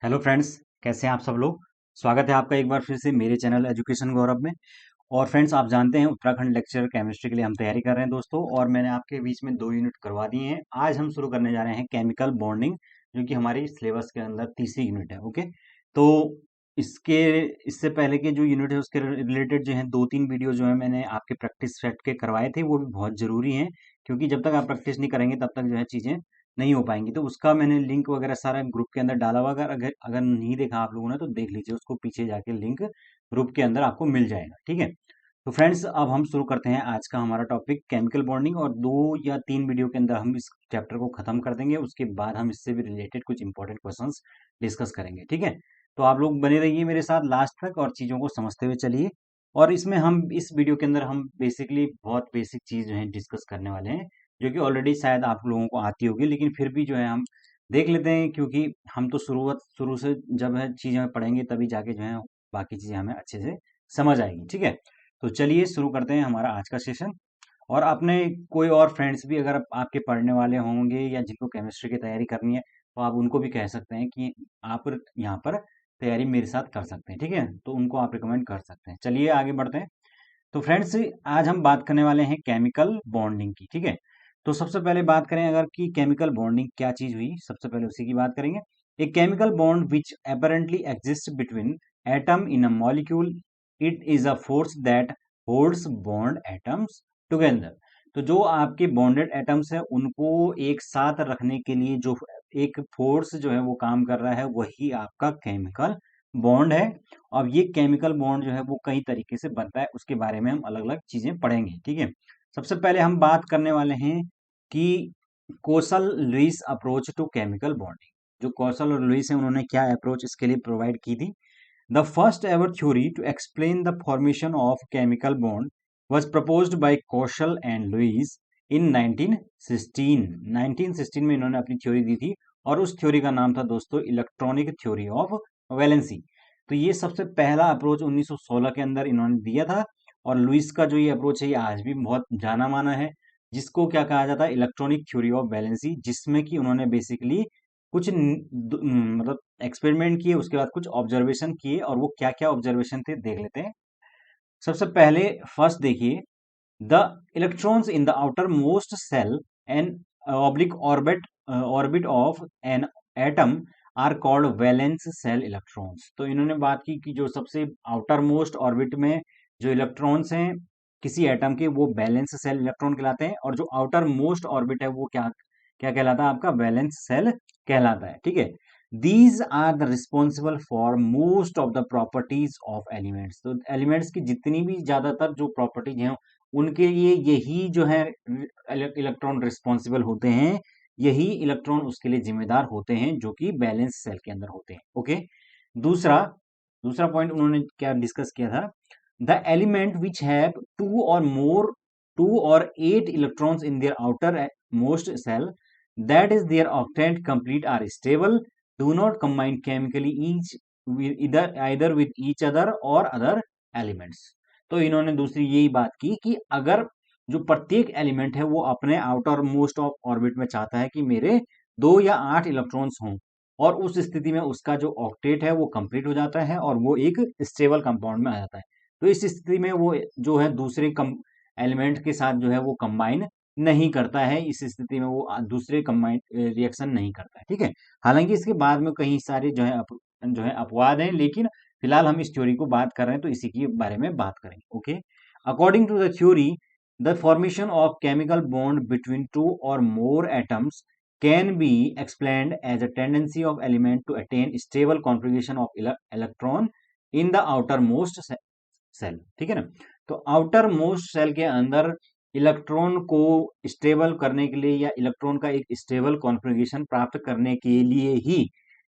Hello friends, कैसे हैं आप सब लोग। स्वागत है आपका एक बार फिर से मेरे चैनल एजुकेशन गौरव में। और फ्रेंड्स, आप जानते हैं उत्तराखंड लेक्चर केमिस्ट्री के लिए हम तैयारी कर रहे हैं दोस्तों, और मैंने आपके बीच में 2 यूनिट करवा दिए हैं। आज हम शुरू करने जा रहे हैं केमिकल बॉन्डिंग, जो कि हमारी सिलेबस के अंदर तीसरी यूनिट है। ओके, तो इसके इससे पहले के जो यूनिट है उसके रिलेटेड जो है 2-3 वीडियो जो है मैंने आपके प्रैक्टिस सेट के करवाए थे, वो भी बहुत ज़रूरी हैं। क्योंकि जब तक आप प्रैक्टिस नहीं करेंगे तब तक जो है चीज़ें नहीं हो पाएंगी। तो उसका मैंने लिंक वगैरह सारा ग्रुप के अंदर डाला हुआ, अगर अगर अगर नहीं देखा आप लोगों ने तो देख लीजिए उसको, पीछे जाके लिंक ग्रुप के अंदर आपको मिल जाएगा। ठीक है, तो फ्रेंड्स अब हम शुरू करते हैं आज का हमारा टॉपिक केमिकल बॉन्डिंग, और 2 या 3 वीडियो के अंदर हम इस चैप्टर को खत्म कर देंगे। उसके बाद हम इससे भी रिलेटेड कुछ इंपॉर्टेंट क्वेश्चंस डिस्कस करेंगे। ठीक है, तो आप लोग बने रहिए मेरे साथ लास्ट तक और चीज़ों को समझते हुए चलिए। और इसमें हम इस वीडियो के अंदर हम बेसिकली बहुत बेसिक चीज़ जो है डिस्कस करने वाले हैं, जो कि ऑलरेडी शायद आप लोगों को आती होगी, लेकिन फिर भी जो है हम देख लेते हैं। क्योंकि हम तो शुरू से जब है चीज़ें पढ़ेंगे तभी जाके जो है बाकी चीज़ें हमें अच्छे से समझ आएगी। ठीक है, तो चलिए शुरू करते हैं हमारा आज का सेशन। और अपने कोई और फ्रेंड्स भी अगर आपके पढ़ने वाले होंगे या जिनको केमिस्ट्री की तैयारी करनी है, तो आप उनको भी कह सकते हैं कि आप यहाँ पर तैयारी मेरे साथ कर सकते हैं। ठीक है, तो उनको आप रिकमेंड कर सकते हैं। चलिए आगे बढ़ते हैं। तो फ्रेंड्स, आज हम बात करने वाले हैं केमिकल बॉन्डिंग की। ठीक है, तो सबसे पहले बात करें अगर कि केमिकल बॉन्डिंग क्या चीज हुई, सबसे पहले उसी की बात करेंगे। A chemical bond which apparently exist between atom in a molecule, it is a force that holds bond atoms together. तो जो आपके बॉन्डेड एटम्स है उनको एक साथ रखने के लिए जो एक फोर्स जो है वो काम कर रहा है, वही आपका केमिकल बॉन्ड है। अब ये केमिकल बॉन्ड जो है वो कई तरीके से बनता है, उसके बारे में हम अलग अलग चीजें पढ़ेंगे। ठीक है, सबसे पहले हम बात करने वाले हैं कि Kossel Lewis approach to chemical bonding. जो कौशल और लुईस है उन्होंने क्या अप्रोच इसके लिए प्रोवाइड की थी। The first ever theory to explain the formation of chemical bond was proposed by Kossel and Lewis in 1916। 1916 में इन्होंने अपनी थ्योरी दी थी, और उस थ्योरी का नाम था दोस्तों इलेक्ट्रॉनिक थ्योरी ऑफ वैलेंसी। तो ये सबसे पहला अप्रोच 1916 के अंदर इन्होंने दिया था। और लुईस का जो ये अप्रोच है ये आज भी बहुत जाना माना है, जिसको क्या कहा जाता है, इलेक्ट्रॉनिक थ्योरी ऑफ वैलेंसी। जिसमें कि उन्होंने बेसिकली कुछ मतलब एक्सपेरिमेंट किए, उसके बाद कुछ ऑब्जर्वेशन किए, और वो क्या क्या ऑब्जर्वेशन थे देख लेते हैं। सबसे पहले फर्स्ट देखिए, the electrons in the outer most shell and oblique orbit of an atom are called valence shell electrons. तो इन्होंने बात की कि जो सबसे आउटर मोस्ट ऑर्बिट में जो इलेक्ट्रॉन्स हैं किसी एटम के, वो बैलेंस सेल इलेक्ट्रॉन कहलाते हैं। और जो आउटर मोस्ट ऑर्बिट है वो क्या क्या कहलाता है, आपका वैलेंस सेल कहलाता है। ठीक है, these are the responsible for most of the properties of elements. तो एलिमेंट्स की जितनी भी ज्यादातर जो प्रॉपर्टीज हैं उनके लिए यही जो है इलेक्ट्रॉन रिस्पॉन्सिबल होते हैं, यही इलेक्ट्रॉन उसके लिए जिम्मेदार होते हैं, जो कि बैलेंस सेल के अंदर होते हैं। ओके, दूसरा दूसरा पॉइंट उन्होंने क्या डिस्कस किया था, the element which have two और 8 electrons in their outer most shell, that is their octet complete are stable, do not combine chemically each with either with each other or other elements। तो इन्होंने दूसरी यही बात की कि अगर जो प्रत्येक एलिमेंट है वो अपने आउटर मोस्ट ऑफ ऑर्बिट में चाहता है कि मेरे 2 या 8 इलेक्ट्रॉन्स हों, और उस स्थिति में उसका जो ऑक्टेट है वो कंप्लीट हो जाता है और वो एक स्टेबल कंपाउंड में आ जाता है। तो इस स्थिति में वो जो है दूसरे एलिमेंट के साथ जो है वो कंबाइन नहीं करता है। इस स्थिति में वो दूसरे कंबाइन रिएक्शन नहीं करता है। ठीक है, हालांकि इसके बाद में कई सारे जो है अपवाद हैं, लेकिन फिलहाल हम इस थ्योरी को बात कर रहे हैं तो इसी के बारे में बात करेंगे। Okay, according to the theory, the formation of chemical bond between two or more atoms can be explained as a tendency of element to attain stable configuration of electron in the outermost cell। ठीक है ना, तो outer most cell के अंदर electron को stable करने के लिए या इलेक्ट्रॉन का एक स्टेबल कॉन्फ़िगरेशन प्राप्त करने के लिए ही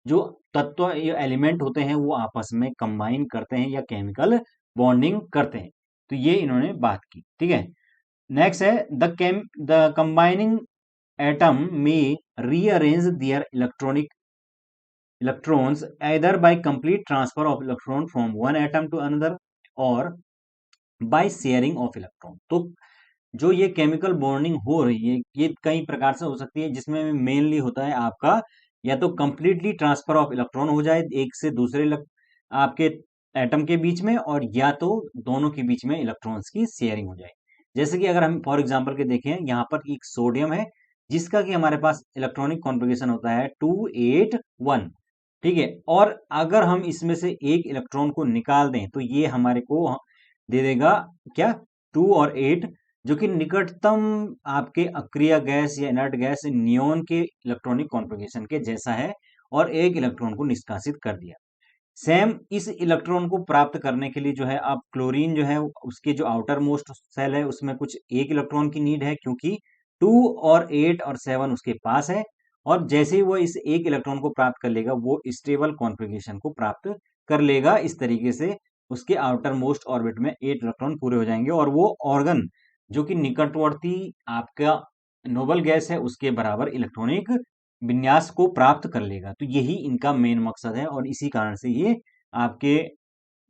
जो तत्व या एलिमेंट होते हैं वो आपस में कंबाइन करते हैं या केमिकल बॉन्डिंग करते हैं। तो ये इन्होंने बात की। ठीक है, नेक्स्ट है द कंबाइनिंग एटम में rearrange their electrons either by complete transfer of electron from one atom to another or by sharing of electron। तो जो ये केमिकल बॉन्डिंग हो रही है ये कई प्रकार से हो सकती है, जिसमें मेनली होता है आपका या तो कंप्लीटली ट्रांसफर ऑफ इलेक्ट्रॉन हो जाए एक से दूसरे आपके एटम के बीच में, और या तो दोनों के बीच में इलेक्ट्रॉन्स की शेयरिंग हो जाए। जैसे कि अगर हम फॉर एग्जांपल के देखें, यहाँ पर एक सोडियम है जिसका कि हमारे पास इलेक्ट्रॉनिक कॉन्फ़िगरेशन होता है 281, ठीक है। और अगर हम इसमें से एक इलेक्ट्रॉन को निकाल दें तो ये हमारे को दे देगा क्या, 2 और 8, जो कि निकटतम आपके अक्रिय गैस या इनर्ट गैस नियोन के इलेक्ट्रॉनिक कॉन्फ़िगरेशन के जैसा है, और एक इलेक्ट्रॉन को निष्कासित कर दिया। सेम इस इलेक्ट्रॉन को प्राप्त करने के लिए जो है, अब क्लोरीन जो है उसके जो आउटर मोस्ट सेल है उसमें कुछ एक इलेक्ट्रॉन की नीड है, क्योंकि 2 और 8 और 7 उसके पास है। और जैसे ही वो इस एक इलेक्ट्रॉन को प्राप्त कर लेगा वो स्टेबल कॉन्फ़िगरेशन को प्राप्त कर लेगा। इस तरीके से उसके आउटर मोस्ट ऑर्बिट में 8 इलेक्ट्रॉन पूरे हो जाएंगे, और वो ऑर्गन जो कि निकटवर्ती आपका नोबल गैस है उसके बराबर इलेक्ट्रॉनिक विन्यास को प्राप्त कर लेगा। तो यही इनका मेन मकसद है, और इसी कारण से ये आपके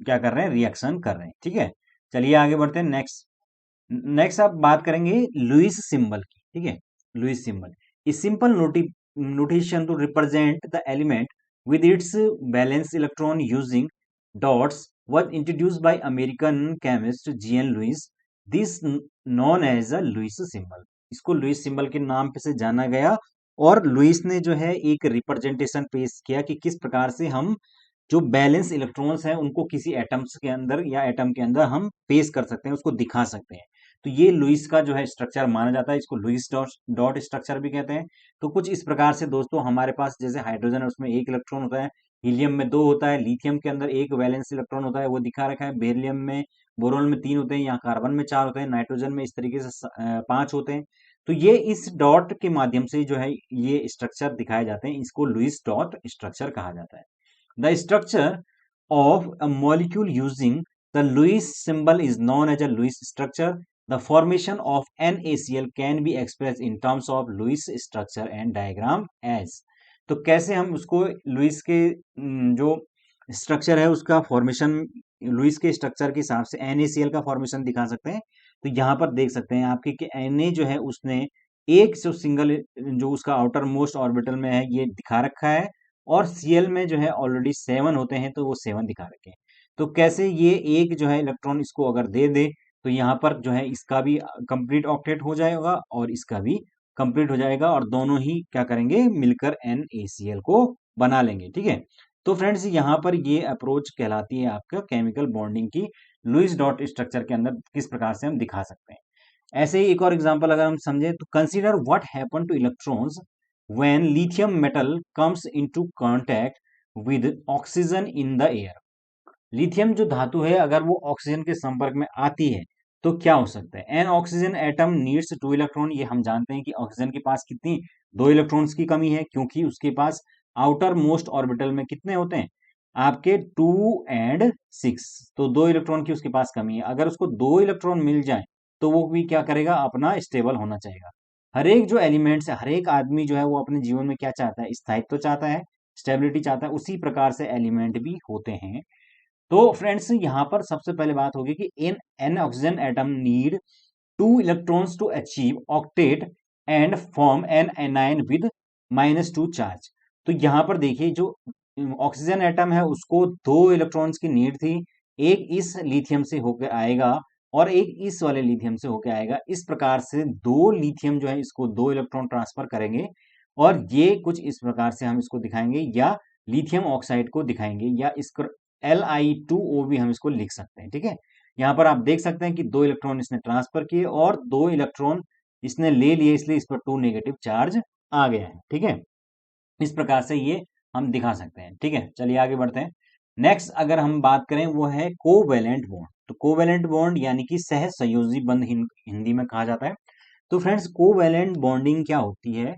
क्या कर रहे हैं, रिएक्शन कर रहे हैं, ठीक है। चलिए आगे बढ़ते हैं। नेक्स्ट नेक्स्ट आप बात करेंगे लुईस सिंबल की, ठीक है। Lewis symbol is simple notation to represent the element with its valence electron using dots was introduced by American chemist Jean Louis. This known as a Lewis symbol. इसको Lewis symbol के नाम पे से जाना गया, और लुईस ने जो है एक रिप्रेजेंटेशन पेश किया कि किस प्रकार से हम जो बैलेंस इलेक्ट्रॉन्स हैं उनको किसी एटम्स के अंदर या एटम के अंदर हम पेश कर सकते हैं, उसको दिखा सकते हैं। तो ये लुईस का जो है स्ट्रक्चर माना जाता है, इसको लुईस डॉट डॉट स्ट्रक्चर भी कहते हैं। तो कुछ इस प्रकार से दोस्तों हमारे पास जैसे हाइड्रोजन है उसमें एक इलेक्ट्रॉन होता है, हीलियम में 2 होता है, लिथियम के अंदर एक वैलेंस इलेक्ट्रॉन होता है वो दिखा रखा है, बेरिलियम में, बोरोन में 3 होते हैं, यहाँ कार्बन में 4 होते हैं, नाइट्रोजन में इस तरीके से 5 होते हैं। तो ये इस डॉट के माध्यम से जो है ये स्ट्रक्चर दिखाए जाते हैं, इसको लुईस डॉट स्ट्रक्चर कहा जाता है। The structure of a molecule using the Lewis symbol is known as a Lewis structure. The formation of NaCl can be expressed in terms of Lewis structure and diagram as. तो कैसे हम उसको Lewis के जो structure है उसका formation, Lewis के structure के हिसाब से NaCl का फॉर्मेशन दिखा सकते हैं। तो यहाँ पर देख सकते हैं आपके कि Na जो है उसने एक जो सिंगल जो उसका आउटर मोस्ट ऑर्बिटल में है ये दिखा रखा है, और Cl में जो है ऑलरेडी 7 होते हैं तो वो 7 दिखा रखे हैं। तो कैसे ये एक जो है इलेक्ट्रॉन इसको अगर दे दे तो यहाँ पर जो है इसका भी कंप्लीट ऑक्टेट हो जाएगा और इसका भी कंप्लीट हो जाएगा, और दोनों ही क्या करेंगे मिलकर NaCl को बना लेंगे, ठीक है। तो फ्रेंड्स यहाँ पर ये अप्रोच कहलाती है आपका केमिकल बॉन्डिंग की, लुईस डॉट स्ट्रक्चर के अंदर किस प्रकार से हम दिखा सकते हैं। ऐसे ही एक और एग्जांपल अगर हम समझें तो consider what happen two electrons when lithium metal comes into contact with oxygen in the air. Lithium जो धातु है अगर वो ऑक्सीजन के संपर्क में आती है तो क्या हो सकता है। N oxygen atom needs 2 electron, ये हम जानते हैं कि ऑक्सीजन के पास कितनी 2 इलेक्ट्रॉन्स की कमी है, क्योंकि उसके पास आउटर मोस्ट ऑर्बिटल में कितने होते हैं आपके 2 और 6, तो 2 इलेक्ट्रॉन की उसके पास कमी है। अगर उसको 2 इलेक्ट्रॉन मिल जाए तो वो भी क्या करेगा, अपना स्टेबल होना चाहेगा। हर एक जो एलिमेंट्स है, हर एक आदमी जो है वो अपने जीवन में क्या चाहता है, स्थायित्व चाहता है, स्टेबिलिटी चाहता है, उसी प्रकार से एलिमेंट भी होते हैं। तो फ्रेंड्स यहाँ पर सबसे पहले बात होगी कि in an oxygen atom need 2 electrons to achieve octet and form an anion with -2 charge. तो यहाँ पर देखिए जो ऑक्सीजन एटम है उसको 2 इलेक्ट्रॉन्स की नीड थी, एक इस लिथियम से होकर आएगा और एक इस वाले लिथियम से होकर आएगा। इस प्रकार से 2 लिथियम जो है इसको 2 इलेक्ट्रॉन ट्रांसफर करेंगे, और ये कुछ इस प्रकार से हम इसको दिखाएंगे, या लिथियम ऑक्साइड को दिखाएंगे, या इसको Li2O भी हम इसको लिख सकते हैं, ठीक है। यहाँ पर आप देख सकते हैं कि 2 इलेक्ट्रॉन इसने ट्रांसफर किए और 2 इलेक्ट्रॉन इसने ले लिए, इसलिए इस पर 2 नेगेटिव चार्ज आ गया है, ठीक है। इस प्रकार से ये हम दिखा सकते हैं, ठीक है। चलिए आगे बढ़ते हैं। नेक्स्ट अगर हम बात करें वो है कोवैलेंट बॉन्ड। तो कोवैलेंट बॉन्ड यानी कि सह संयोजी बंध हिंदी में कहा जाता है। तो फ्रेंड्स कोवैलेंट बॉन्डिंग क्या होती है,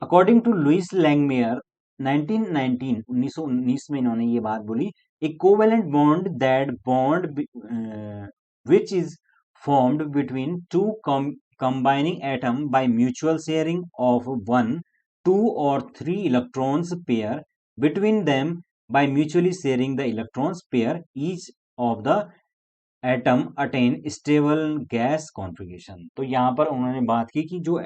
अकॉर्डिंग टू लुइस लैंगमेयर 1919 में इन्होंने ये बात बोली, a covalent bond that bond which is formed between two combining atom by mutual sharing of 1, 2 or 3 electrons pair between them by mutually sharing the electrons pair, each of the atom attain stable gas configuration। तो यहाँ पर उन्होंने बात की कि जो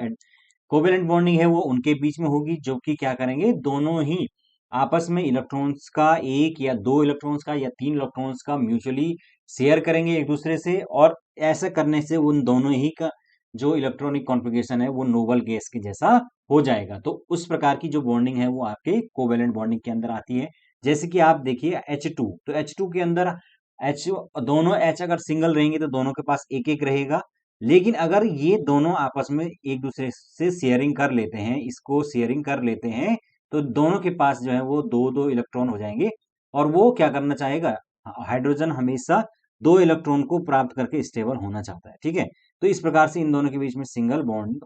covalent bonding है वो उनके बीच में होगी जो कि क्या करेंगे, दोनों ही आपस में इलेक्ट्रॉन्स का एक या दो इलेक्ट्रॉन्स का या तीन इलेक्ट्रॉन्स का म्यूचुअली शेयर करेंगे एक दूसरे से, और ऐसा करने से उन दोनों ही का जो इलेक्ट्रॉनिक कॉन्फ़िगरेशन है वो नोबल गैस के जैसा हो जाएगा। तो उस प्रकार की जो बॉन्डिंग है वो आपके कोवेलेंट बॉन्डिंग के अंदर आती है। जैसे कि आप देखिए H2, तो H2 के अंदर H, दोनों H अगर सिंगल रहेंगे तो दोनों के पास एक एक रहेगा। लेकिन अगर ये दोनों आपस में एक दूसरे से शेयरिंग कर लेते हैं, इसको शेयरिंग कर लेते हैं, तो दोनों के पास जो है वो दो दो इलेक्ट्रॉन हो जाएंगे, और वो क्या करना चाहेगा, हाइड्रोजन हमेशा दो इलेक्ट्रॉन को प्राप्त करके स्टेबल होना चाहता है, ठीक है। तो इस प्रकार से इन दोनों के बीच में सिंगल बॉन्ड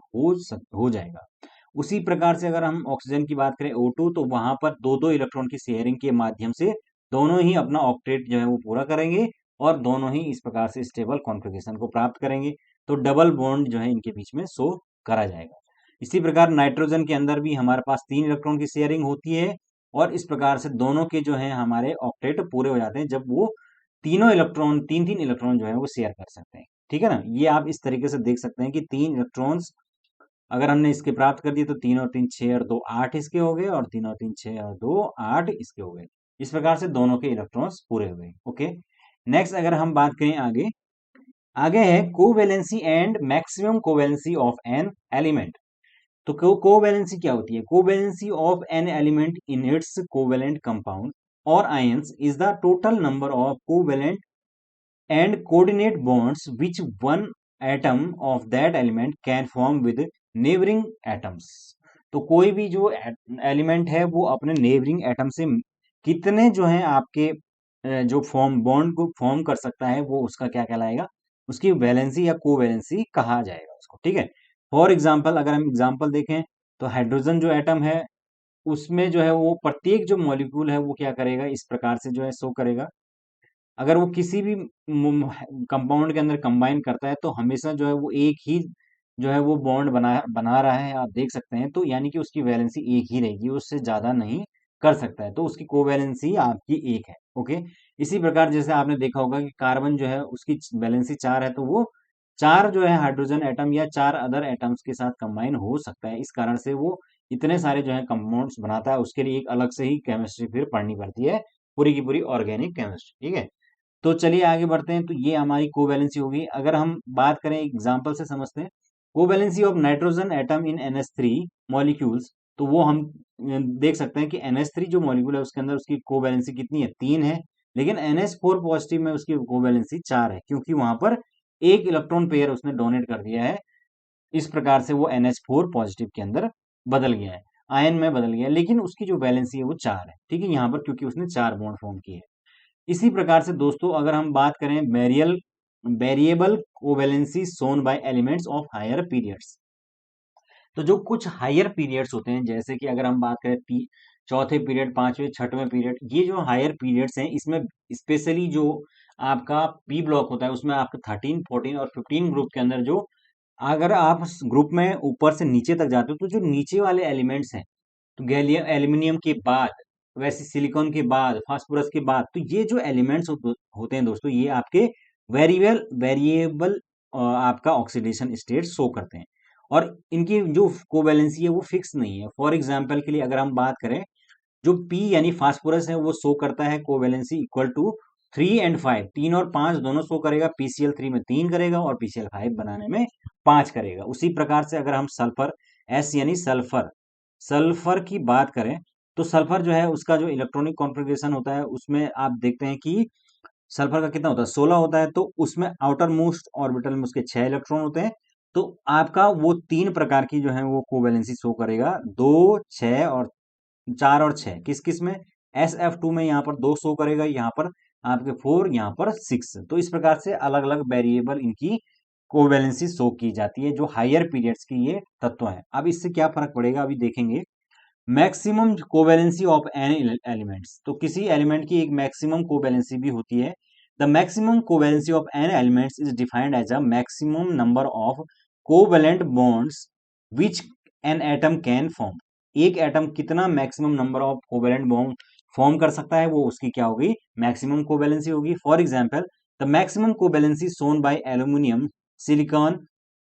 हो जाएगा। उसी प्रकार से अगर हम ऑक्सीजन की बात करें O2, तो वहां पर दो दो इलेक्ट्रॉन की शेयरिंग के माध्यम से दोनों ही अपना ऑक्टेट जो है वो पूरा करेंगे, और दोनों ही इस प्रकार से स्टेबल कॉन्फ़िगरेशन को प्राप्त करेंगे। तो डबल बॉन्ड जो है इनके बीच में शो करा जाएगा। इसी प्रकार नाइट्रोजन के अंदर भी हमारे पास तीन इलेक्ट्रॉन की शेयरिंग होती है, और इस प्रकार से दोनों के जो है हमारे ऑक्टेट पूरे हो जाते हैं जब वो तीनों इलेक्ट्रॉन तीन तीन इलेक्ट्रॉन जो है वो शेयर कर सकते हैं, ठीक है ना। ये आप इस तरीके से देख सकते हैं कि तीन इलेक्ट्रॉन्स अगर हमने इसके प्राप्त कर दिए तो तीन और तीन छह और दो आठ इसके हो गए, और तीन और तीन छह और दो आठ इसके हो गए। इस प्रकार से दोनों के इलेक्ट्रॉन्स पूरे हुए। ओके, नेक्स्ट अगर हम बात करें आगे, आगे है covalency and maximum covalency of an element. तो कोवेलेंसी क्या होती है, covalency of an element in its covalent compound or ions is the total number of covalent and coordinate bonds which one atom of that element can form with neighboring atoms। तो कोई भी जो element है वो अपने neighbouring atom से कितने जो है आपके जो फॉर्म बॉन्ड को फॉर्म कर सकता है, वो उसका क्या कहलाएगा, उसकी वैलेंसी या कोवैलेंसी कहा जाएगा उसको, ठीक है। फॉर एग्जांपल अगर हम एग्जांपल देखें, तो हाइड्रोजन जो एटम है उसमें जो है वो प्रत्येक जो मॉलिक्यूल है वो क्या करेगा, इस प्रकार से जो है शो करेगा। अगर वो किसी भी कंपाउंड के अंदर कंबाइन करता है तो हमेशा जो है वो एक ही जो है वो बॉन्ड बना बना रहा है, आप देख सकते हैं। तो यानी कि उसकी वैलेंसी एक ही रहेगी, उससे ज्यादा नहीं कर सकता है, तो उसकी कोवैलेंसी आपकी एक है। ओके, इसी प्रकार जैसे आपने देखा होगा कि कार्बन जो है उसकी वैलेंसी चार है, तो वो चार जो है हाइड्रोजन एटम या चार अदर एटम्स के साथ कंबाइन हो सकता है। इस कारण से वो इतने सारे जो है कंपाउंड्स बनाता है, उसके लिए एक अलग से ही केमिस्ट्री फिर पढ़नी पड़ती है, पूरी की पूरी ऑर्गेनिक केमिस्ट्री, ठीक है। तो चलिए आगे बढ़ते हैं। तो ये हमारी कोवैलेंसी होगी। अगर हम बात करें एग्जांपल से समझते हैं, covalency of nitrogen atom in NH3 molecules, तो वो हम देख सकते हैं कि NH3 जो मॉलिक्यूल है उसके अंदर उसकी कोवैलेंसी कितनी है, तीन है। लेकिन NH4 पॉजिटिव में उसकी कोवैलेंसी चार है, क्योंकि वहां पर एक इलेक्ट्रॉन पेयर उसने डोनेट कर दिया है। इस प्रकार से वो NH4 पॉजिटिव के अंदर बदल गया है, आयन में बदल गया है, लेकिन उसकी जो वैलेंसी है वो चार है, ठीक है, यहाँ पर क्योंकि उसने चार बॉन्ड फॉर्म किए हैं। इसी प्रकार से दोस्तों अगर हम बात करें variable covalency shown by elements of higher periods, तो जो कुछ हायर पीरियड्स होते हैं, जैसे कि अगर हम बात करें चौथे पीरियड, पांचवें, छठवें पीरियड, ये जो हायर पीरियड्स हैं इसमें स्पेशली जो आपका पी ब्लॉक होता है उसमें आपका 13, 14 और 15 ग्रुप के अंदर जो अगर आप ग्रुप में ऊपर से नीचे तक जाते हो तो जो नीचे वाले एलिमेंट्स हैं, तो गैलियम एल्यूमिनियम के बाद, वैसे सिलिकॉन के बाद, फास्फोरस के बाद, तो ये जो एलिमेंट्स होते हैं दोस्तों, ये आपके वेरिएबल वेरिएबल आपका ऑक्सीडेशन स्टेट शो करते हैं, और इनकी जो कोवैलेंसी है वो फिक्स नहीं है। फॉर एग्जांपल के लिए अगर हम बात करें, जो पी यानी फास्फोरस है वो शो करता है कोवैलेंसी इक्वल टू 3 और 5, तीन और पांच दोनों शो करेगा, PCl3 में तीन करेगा और PCl5 बनाने में पांच करेगा। उसी प्रकार से अगर हम सल्फर, एस यानी सल्फर, सल्फर की बात करें, तो सल्फर जो है उसका जो इलेक्ट्रॉनिक कॉन्फ़िगरेशन होता है उसमें आप देखते हैं कि सल्फर का कितना होता है, 16 होता है। तो उसमें आउटर मोस्ट ऑर्बिटल में उसके 6 इलेक्ट्रॉन होते हैं। तो आपका वो तीन प्रकार की जो है वो कोवैलेंसी शो करेगा, दो, छह और चार और छह। किस किस में, SF2 में यहाँ पर दो शो करेगा, यहाँ पर आपके फोर, यहाँ पर सिक्स। तो इस प्रकार से अलग अलग वेरिएबल इनकी कोवैलेंसी शो की जाती है, जो हायर पीरियड्स की ये तत्व है। अब इससे क्या फर्क पड़ेगा अभी देखेंगे। Maximum covalency of an elements, तो किसी एलिमेंट की एक मैक्सिमम कोवैलेंसी भी होती है। The maximum covalency of an elements is defined as a maximum number of covalent bonds which an atom can form. एक एटम कितना maximum number of covalent bond form कर सकता है, वो उसकी क्या होगी, मैक्सिमम कोवैलेंसी होगी। For example the maximum covalency shown by aluminium, silicon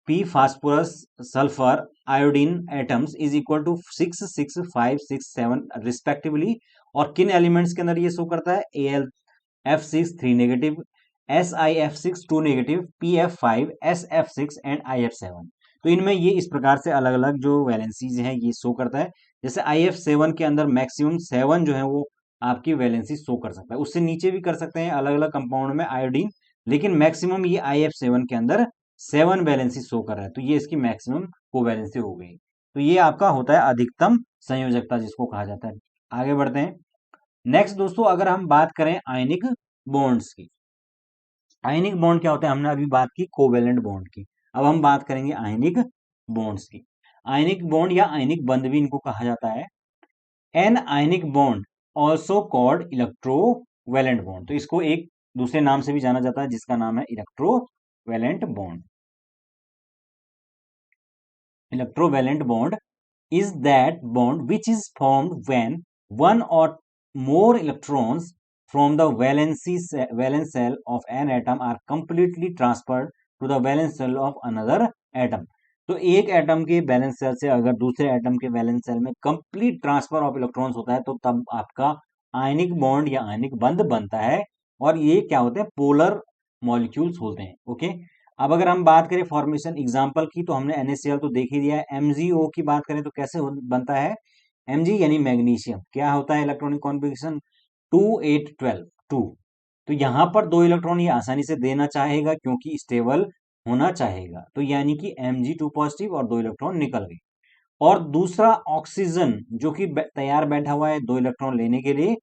P phosphorus sulphur iodine atoms is equal to 6 6 5 6 7 respectively. और किन एलिमेंट्स के अंदर ये शो करता है? AlF6 3 negative, SiF6 2 negative, PF5, SF6 and IF7। तो इनमें ये इस प्रकार से अलग अलग जो वैलेंसीज हैं ये शो करता है। जैसे IF7 के अंदर मैक्सिमम 7 जो है वो आपकी वैलेंसी शो कर सकता है, उससे नीचे भी कर सकते हैं अलग अलग कंपाउंड में आयोडीन, लेकिन मैक्सिमम ये IF7 के अंदर 7 वैलेंसी शो कर रहा है, तो ये इसकी मैक्सिमम कोवैलेंसी हो गई। तो ये आपका होता है अधिकतम संयोजकता जिसको कहा जाता है। आगे बढ़ते हैं। नेक्स्ट दोस्तों, अगर हम बात करें आयनिक बॉन्ड्स की, आयनिक बॉन्ड क्या होता है? हमने अभी बात की कोवेलेंट बॉन्ड की, अब हम बात करेंगे आयनिक बॉन्ड्स की। आयनिक बॉन्ड या आयनिक बंध भी इनको कहा जाता है। An ionic bond also called electrovalent bond, तो इसको एक दूसरे नाम से भी जाना जाता है जिसका नाम है electrovalent bond. Electrovalent bond is that bond which is formed when one or more electrons from the valence shell of an atom are completely transferred to the valence shell of another atom। तो एक atom के valence shell से अगर दूसरे atom के valence shell में complete transfer of electrons होता है तो तब आपका आयनिक बॉन्ड या आयनिक बंध बनता है, और ये क्या होते हैं? पोलर मॉलिक्यूल्स होते हैं। ओके, अब अगर हम बात करें फॉर्मेशन एग्जांपल की, तो हमने NaCl तो देख ही दिया है। MgO की बात करें तो कैसे बनता है? Mg यानी मैग्नीशियम, क्या होता है इलेक्ट्रॉनिक कॉन्फ़िगरेशन? 2 8 12 2। तो यहां पर 2 इलेक्ट्रॉन ये आसानी से देना चाहेगा क्योंकि स्टेबल होना चाहेगा, तो यानी कि Mg2 पॉजिटिव और 2 इलेक्ट्रॉन निकल गए। और दूसरा ऑक्सीजन जो कि तैयार बैठा हुआ है 2 इलेक्ट्रॉन लेने के लिए,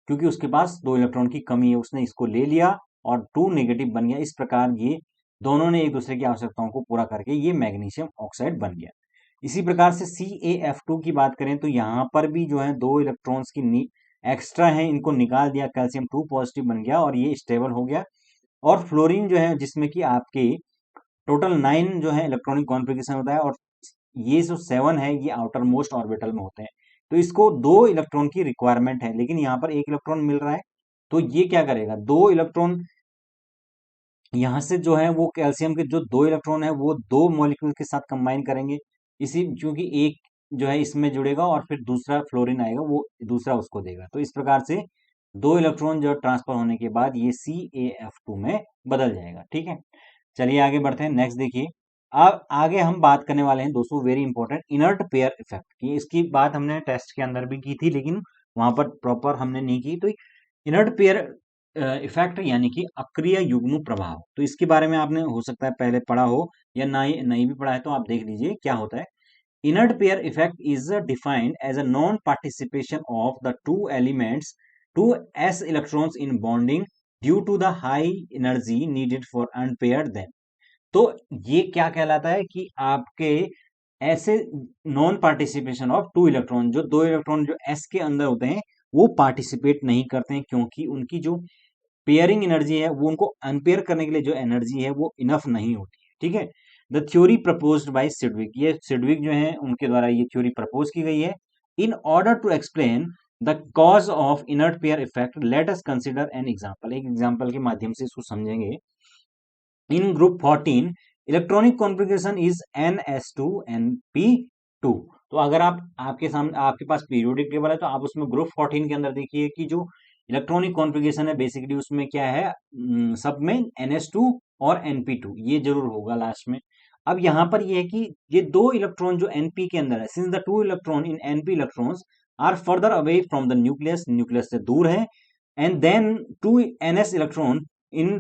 क्योंकि उसके पास 2 इलेक्ट्रॉन की कमी है, उसने इसको ले लिया और 2 नेगेटिव बन गया। इस प्रकार ये दोनों ने एक दूसरे की आवश्यकताओं को पूरा करके ये मैग्नीशियम ऑक्साइड बन गया। इसी प्रकार से CaF2 की बात करें तो यहाँ पर भी जो है 2 इलेक्ट्रॉन्स की एक्स्ट्रा है, इनको निकाल दिया, कैल्शियम 2 पॉजिटिव बन गया और ये स्टेबल हो गया। और फ्लोरीन जो है जिसमें कि आपके टोटल 9 जो है इलेक्ट्रॉनिक कॉन्फ़िगरेशन होता है, और ये जो 7 है ये आउटर मोस्ट ऑर्बिटल में होते हैं, तो इसको 2 इलेक्ट्रॉन की रिक्वायरमेंट है, लेकिन यहाँ पर 1 इलेक्ट्रॉन मिल रहा है, तो ये क्या करेगा? 2 इलेक्ट्रॉन यहाँ से जो है वो कैल्शियम के जो 2 इलेक्ट्रॉन है वो 2 मॉलिक्यूल के साथ कंबाइन करेंगे, इसी क्योंकि एक जो है इसमें जुड़ेगा और फिर दूसरा फ्लोरीन आएगा वो दूसरा उसको देगा, तो इस प्रकार से 2 इलेक्ट्रॉन जो ट्रांसफर होने के बाद ये CaF2 में बदल जाएगा। ठीक है, चलिए आगे बढ़ते हैं। नेक्स्ट देखिए, अब आगे हम बात करने वाले हैं दोस्तों very important inert pair effect की। इसकी बात हमने टेस्ट के अंदर भी की थी लेकिन वहां पर प्रॉपर हमने नहीं की। तो इनर्ट पेयर इफेक्ट यानी कि अक्रिय युग्म प्रभाव, तो इसके बारे में आपने हो सकता है पहले पढ़ा हो या नहीं नहीं भी पढ़ा है, तो आप देख लीजिए क्या होता है। Inert pair effect is defined as a non participation of the two elements two s electrons in bonding due to the high energy needed for unpaired them. तो ये क्या कहलाता है कि आपके ऐसे non participation of two electron, जो 2 electron जो s के अंदर होते हैं वो पार्टिसिपेट नहीं करते हैं क्योंकि उनकी जो पेयरिंग एनर्जी है वो उनको अनपेयर करने के लिए जो एनर्जी है वो इनफ नहीं होती है। ठीक है, the theory proposed by Sidgwick, ये सिडविक जो है उनके द्वारा ये थ्योरी प्रपोज की गई है। In order to explain the cause of inert pair effect let us consider an example, एक एग्जांपल के माध्यम से इसको समझेंगे। In group 14 electronic configuration is NS2 NP2। तो अगर आप आपके सामने आपके पास पीरियोडिक टेबल है तो आप उसमें ग्रुप 14 के अंदर देखिए कि जो इलेक्ट्रॉनिक कॉन्फ़िगरेशन है बेसिकली उसमें क्या है, सब में NS2 और NP2 ये जरूर होगा लास्ट में। अब यहाँ पर ये है कि ये 2 इलेक्ट्रॉन जो NP के अंदर है, since the 2 electron in NP electrons are further away from the nucleus, nucleus से दूर है, and then 2 NS electron in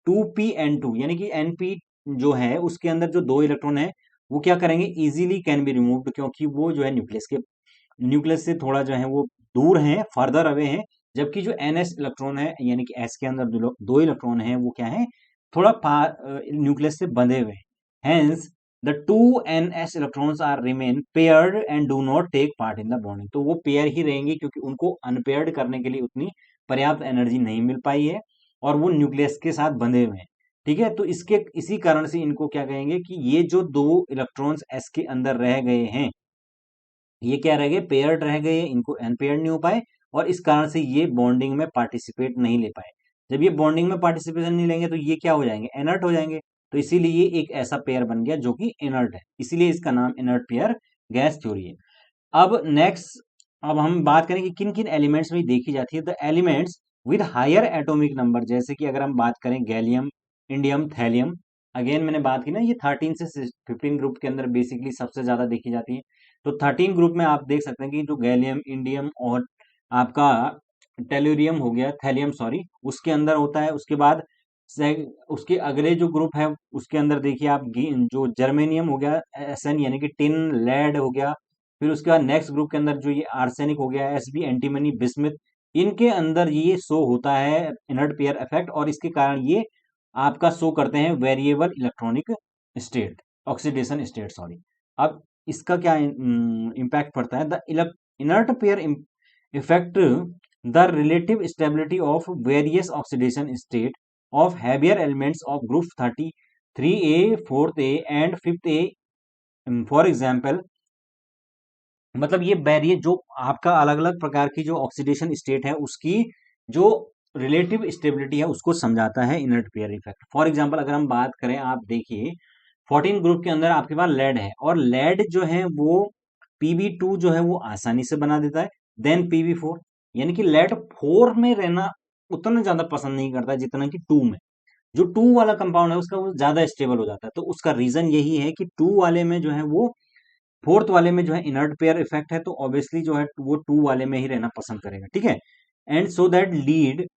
2p N2 यानी कि NP जो है उसके अंदर जो 2 इलेक्ट्रॉन है वो क्या करेंगे, इजीली कैन बी रिमूव्ड, क्योंकि वो जो है न्यूक्लियस से थोड़ा जो है वो दूर है, फर्दर अवे है। जबकि जो NS इलेक्ट्रॉन है यानी कि S के अंदर जो 2 इलेक्ट्रॉन है वो क्या है, थोड़ा न्यूक्लियस से बंधे हुए हैं। Hence the 2 NS electrons are remain paired and do not take part in the bonding, तो वो पेयर ही रहेंगे क्योंकि उनको अनपेयर्ड करने के लिए उतनी पर्याप्त एनर्जी नहीं मिल पाई है और वो न्यूक्लियस के साथ बंधे हुए हैं। ठीक है, तो इसके इसी कारण से इनको क्या कहेंगे कि ये जो 2 इलेक्ट्रॉन्स S के अंदर रह गए हैं ये क्या रह गए, पेयर्ड रह गए, इनको अनपेयर्ड नहीं हो पाए और इस कारण से ये बॉन्डिंग में पार्टिसिपेट नहीं ले पाए। जब ये बॉन्डिंग में पार्टिसिपेशन नहीं लेंगे तो ये क्या हो जाएंगे, एनर्ट हो जाएंगे। तो इसीलिए ये एक ऐसा पेयर बन गया जो कि इनर्ट है, इसीलिए इसका नाम इनर्ट पेयर गैस थ्योरी है। अब नेक्स्ट, अब हम बात करें कि किन किन एलिमेंट्स में देखी जाती है। The elements with higher atomic number, जैसे कि अगर हम बात करें गैलियम, इंडियम, थैलियम, अगेन मैंने बात की ना, ये 13 से 15 ग्रुप के अंदर बेसिकली सबसे ज्यादा देखी जाती है। तो 13 ग्रुप में आप देख सकते हैं कि जो गैलियम, इंडियम और आपका टेल्यूरियम हो गया, थैलियम सॉरी, उसके अंदर होता है। उसके बाद उसके अगले जो ग्रुप है उसके अंदर देखिए आप जो जर्मेनियम हो गया, एसएन यानी कि टिन, लेड हो गया। फिर उसके बाद नेक्स्ट ग्रुप के अंदर जो ये आर्सेनिक हो गया, एसबी, एंटीमनी, बिस्मिथ, इनके अंदर ये शो होता है इनर्ट पेयर इफेक्ट, और इसके कारण ये आपका शो करते हैं variable electronic state, oxidation state sorry. अब इसका क्या इम्पैक्ट पड़ता है, the inert pair effect the relative stability of various oxidation state of heavier elements of group 33A, 4th A and 5th A. For example, मतलब ये barrier जो आपका अलग अलग प्रकार की जो ऑक्सीडेशन स्टेट है उसकी जो रिलेटिव स्टेबिलिटी है उसको समझाता है inert pair effect. For example अगर हम बात करें, आप देखिए 14 ग्रुप के अंदर आपके पास लेड है, और लेड जो है वो Pb2 जो है वो आसानी से बना देता है, देन Pb4, यानी कि लेड 4 में रहना उतना ज्यादा पसंद नहीं करता जितना कि 2 में। जो 2 वाला कंपाउंड है उसका वो ज्यादा स्टेबल हो जाता है, तो उसका रीजन यही है कि 2 वाले में जो है वो, फोर्थ वाले में जो है इनर्ट पेयर इफेक्ट है, तो ऑब्वियसली जो है वो 2 वाले में ही रहना पसंद करेगा, ठीक है। And so that lead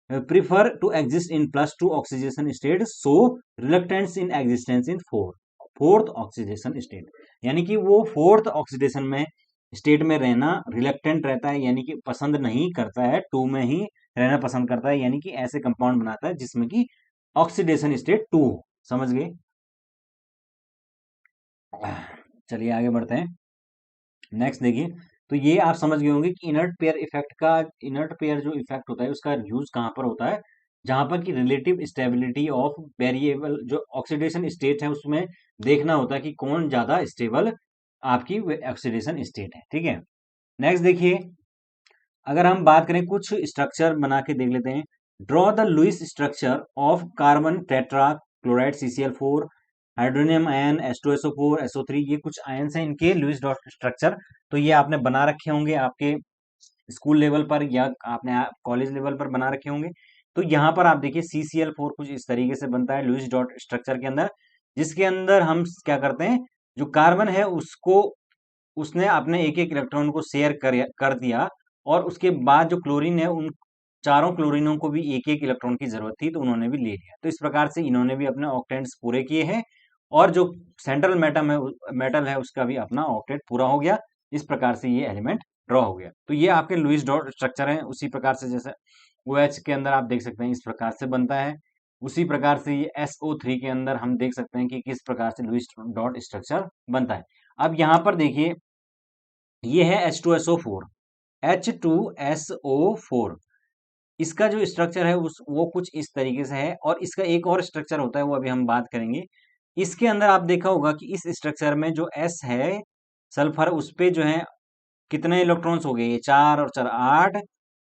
prefer to exist in +2 oxidation state, so reluctance in existence in fourth oxidation state, यानी कि वो फोर्थ ऑक्सीडेशन में स्टेट में रहना रिलक्टेंट रहता है, यानी कि पसंद नहीं करता है, 2 में ही रहना पसंद करता है, यानी कि ऐसे कंपाउंड बनाता है जिसमें कि ऑक्सीडेशन स्टेट 2 हो। समझ गए? चलिए आगे बढ़ते हैं। नेक्स्ट देखिए, तो ये आप समझ गए होंगे कि इनर्ट पेयर इफेक्ट का, इनर्ट पेयर जो इफेक्ट होता है उसका यूज कहाँ पर होता है, जहां पर कि रिलेटिव स्टेबिलिटी ऑफ वेरिएबल जो ऑक्सीडेशन स्टेट है उसमें देखना होता है कि कौन ज्यादा स्टेबल आपकी ऑक्सीडेशन स्टेट है, ठीक है। नेक्स्ट देखिए, अगर हम बात करें कुछ स्ट्रक्चर बना के देख लेते हैं। Draw the Lewis structure of carbon tetrachloride CCl4, hydronium ion H2SO4, SO3, ये कुछ आयन्स हैं, इनके लुईस डॉट स्ट्रक्चर तो ये आपने बना रखे होंगे आपके स्कूल लेवल पर या आपने कॉलेज लेवल पर बना रखे होंगे। तो यहाँ पर आप देखिए CCl4 कुछ इस तरीके से बनता है लुईस डॉट स्ट्रक्चर के अंदर, जिसके अंदर हम क्या करते हैं, जो कार्बन है उसको उसने अपने एक एक इलेक्ट्रॉन को शेयर कर दिया, और उसके बाद जो क्लोरीन है उन चारों क्लोरीनों को भी एक एक इलेक्ट्रॉन की जरूरत थी तो उन्होंने भी ले लिया। तो इस प्रकार से इन्होंने भी अपने ऑक्टेंट्स पूरे किए हैं, और जो सेंट्रल मेटल है उसका भी अपना ऑक्टेट पूरा हो गया। इस प्रकार से ये एलिमेंट ड्रॉ हो गया। तो ये आपके लुईस डॉट स्ट्रक्चर है, उसी प्रकार से जैसे OH के अंदर आप देख सकते हैं इस प्रकार से बनता है, उसी प्रकार से ये SO3 के अंदर हम देख सकते हैं कि किस प्रकार से लुईस डॉट स्ट्रक्चर बनता है। अब यहाँ पर देखिए, ये है H2SO4, H2SO4, इसका जो स्ट्रक्चर है उस वो कुछ इस तरीके से है, और इसका एक और स्ट्रक्चर होता है वो अभी हम बात करेंगे। इसके अंदर आप देखा होगा कि इस स्ट्रक्चर में जो S है सल्फर, उस पे जो है कितने इलेक्ट्रॉन्स हो गए, ये 4 और 4 8,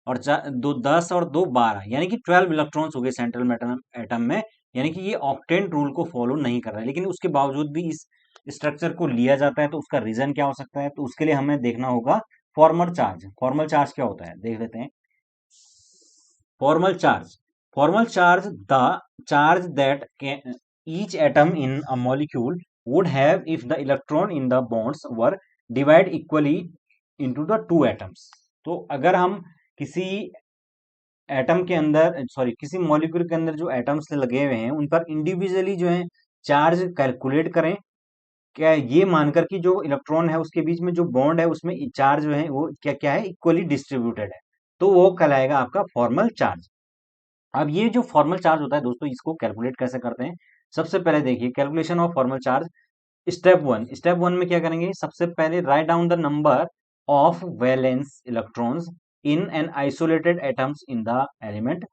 और 2 10 और 2 12, यानी कि 12 इलेक्ट्रॉन्स हो गए सेंट्रल मेटल एटम में। यानी कि ये ऑक्टेंट रूल को फॉलो नहीं कर रहा है, लेकिन उसके बावजूद भी इस स्ट्रक्चर को लिया जाता है। तो उसका रीजन क्या हो सकता है, तो उसके लिए हमें देखना होगा फॉर्मल चार्ज। फॉर्मल चार्ज क्या होता है देख लेते हैं। Formal charge, formal charge the charge that each atom in a molecule would have if the electron in the bonds were divided equally into the two atoms। तो अगर हम किसी एटम के अंदर, सॉरी किसी मॉलिक्यूल के अंदर जो एटम्स लगे हुए हैं उन पर इंडिविजुअली जो है चार्ज कैलकुलेट करें, क्या ये मानकर कि जो इलेक्ट्रॉन है उसके बीच में जो बॉन्ड है उसमें चार्ज जो है वो क्या क्या है, इक्वली डिस्ट्रीब्यूटेड है, तो वो कहलाएगा आपका फॉर्मल चार्ज। अब ये जो फॉर्मल चार्ज होता है दोस्तों, इसको कैलकुलेट कैसे करते हैं। सबसे पहले देखिए calculation of formal charge, step one में क्या करेंगे, सबसे पहले write down the number of valence electrons in an isolated atoms in the element,